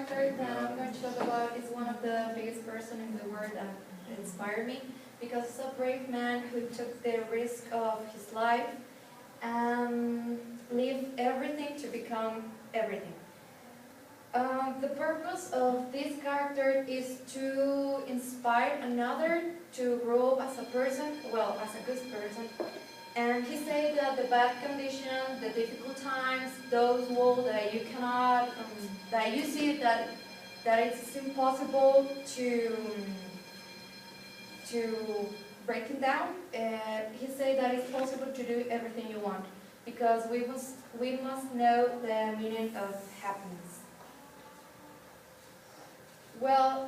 character that I'm going to talk about is one of the biggest person in the world that inspired me, because it's a brave man who took the risk of his life and leave everything to become everything. The purpose of this character is to inspire another to grow as a person, well, as a good person. And he said that the bad conditions, the difficult times, those walls that you cannot, that you see that it's impossible to break it down. He said that it's possible to do everything you want, because we must know the meaning of happiness. Well,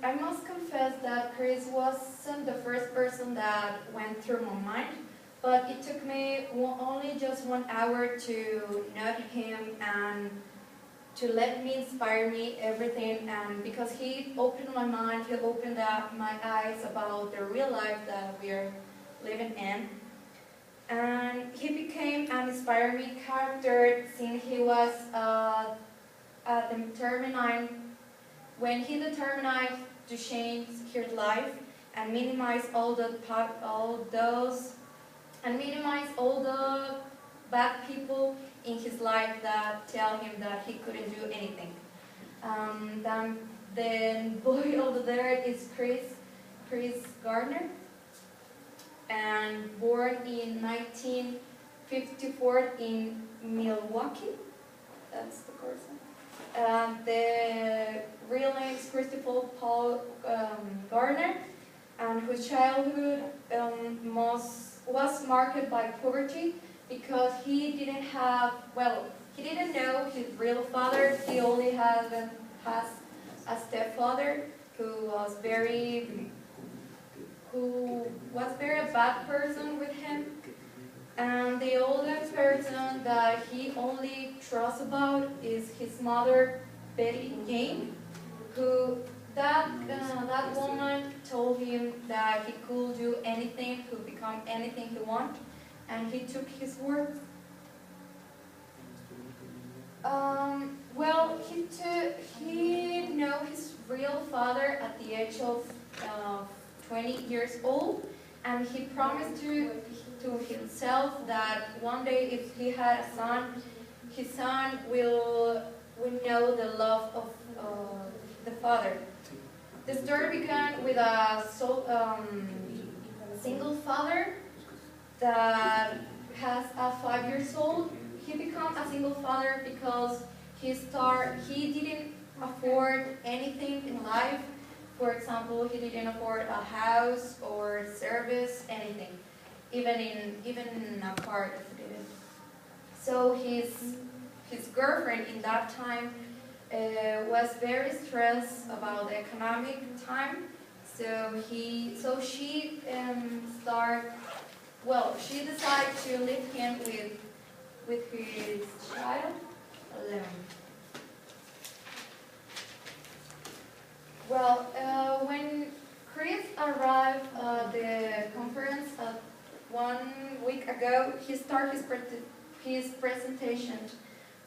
I must confess that Chris wasn't the first person that went through my mind, but it took me only just 1 hour to know him and to let me inspire me everything, and because he opened my mind, he opened up my eyes about the real life that we are living in. And he became an inspiring character since he was determined. When he determined to change his life and minimize all the bad people in his life that tell him that he couldn't do anything. Then the boy over there is Chris Gardner, and born in 1954 in Milwaukee. That's the person. The real name is Christopher Paul Gardner, and whose childhood was marked by poverty, because he didn't know his real father. He only has a stepfather who was very bad person with him. And the oldest person that he only trusts about is his mother, Betty Jane, who that woman told him that he could do anything, could become anything he wanted, and he took his word. Well, he knew his real father at the age of 20 years old, and he promised to himself that one day, if he had a son, his son will know the love of the father. The story began with a single father that has a 5 years old. He became a single father because he didn't afford anything in life. For example, he didn't afford a house or service, anything, even in a car he didn't. So his girlfriend in that time was very stressed about the economic time. So she decided to leave him with his child alone. Well, when Chris arrived at the conference 1 week ago, he started his presentation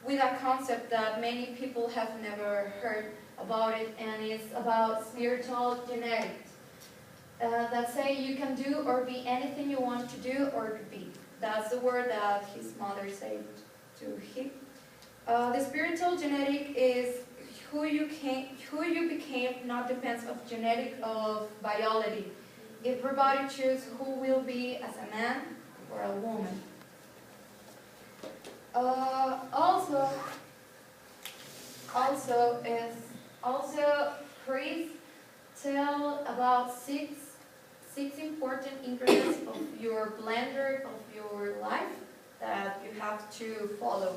with a concept that many people have never heard about it, and it's about spiritual genetics. That say you can do or be anything you want to do or to be. That's the word that his mother said to him. The spiritual genetic is who you became, not depends of genetic of biology. Everybody chooses who will be as a man or a woman. Chris tell about six important ingredients of your blender of your life that you have to follow.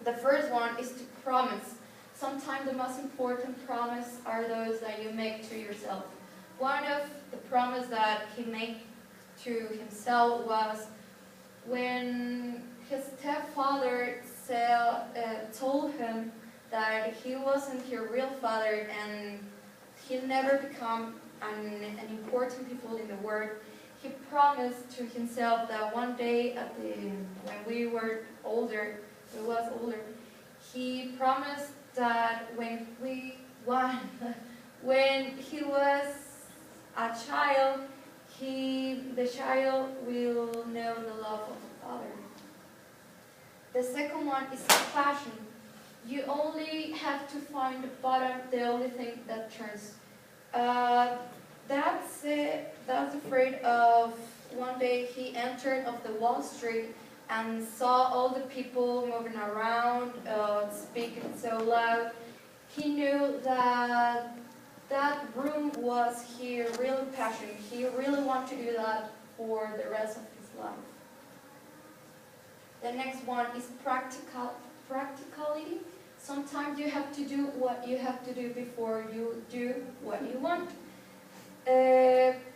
The first one is to promise. Sometimes the most important promise are those that you make to yourself. One of the promise that he made to himself was when his stepfather told him that he wasn't his real father and he'll never become an important people in the world. He promised to himself that one day when he was older, he promised that when he was a child, the child will know the love of the father. The second one is compassion. You only have to find the bottom, the only thing that turns. That's afraid of one day he entered of the Wall Street and saw all the people moving around, speaking so loud. He knew that that room was his real passion. He really wanted to do that for the rest of his life. The next one is practicality. Sometimes you have to do what you have to do before you do what you want.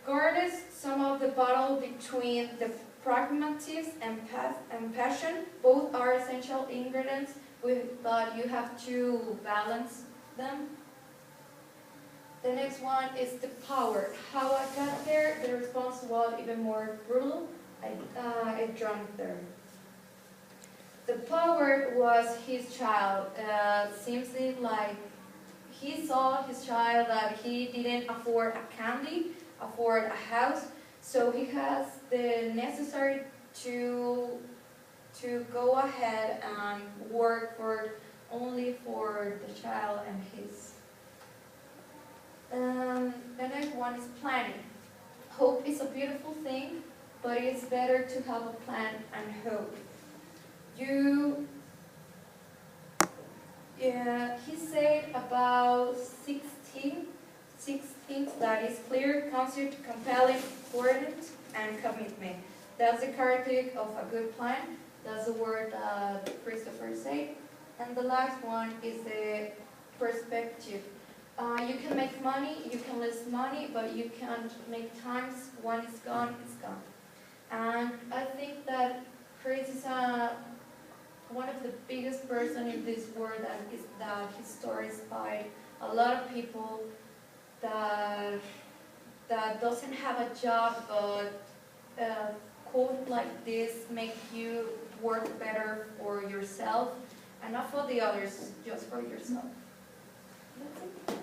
Guards some of the battle between the pragmatism and passion. Both are essential ingredients, but you have to balance them. The next one is the power. How I got there, the response was even more brutal. I drank there. The power was his child. Seems like he saw his child that he didn't afford a candy, afford a house, so he has the necessary to go ahead and work only for the child and his. The next one is planning. Hope is a beautiful thing, but it's better to have a plan and hope. He said about 16 things that is clear, concert, compelling, important, and commitment. That's the characteristic of a good plan. That's the word that Christopher said. And the last one is the perspective. You can make money, you can lose money, but you can't make times. When it's gone, it's gone. And I think that Chris is one of the biggest person in this world, that his story inspired a lot of people that doesn't have a job, but quote like this make you work better for yourself and not for the others, just for yourself. That's it.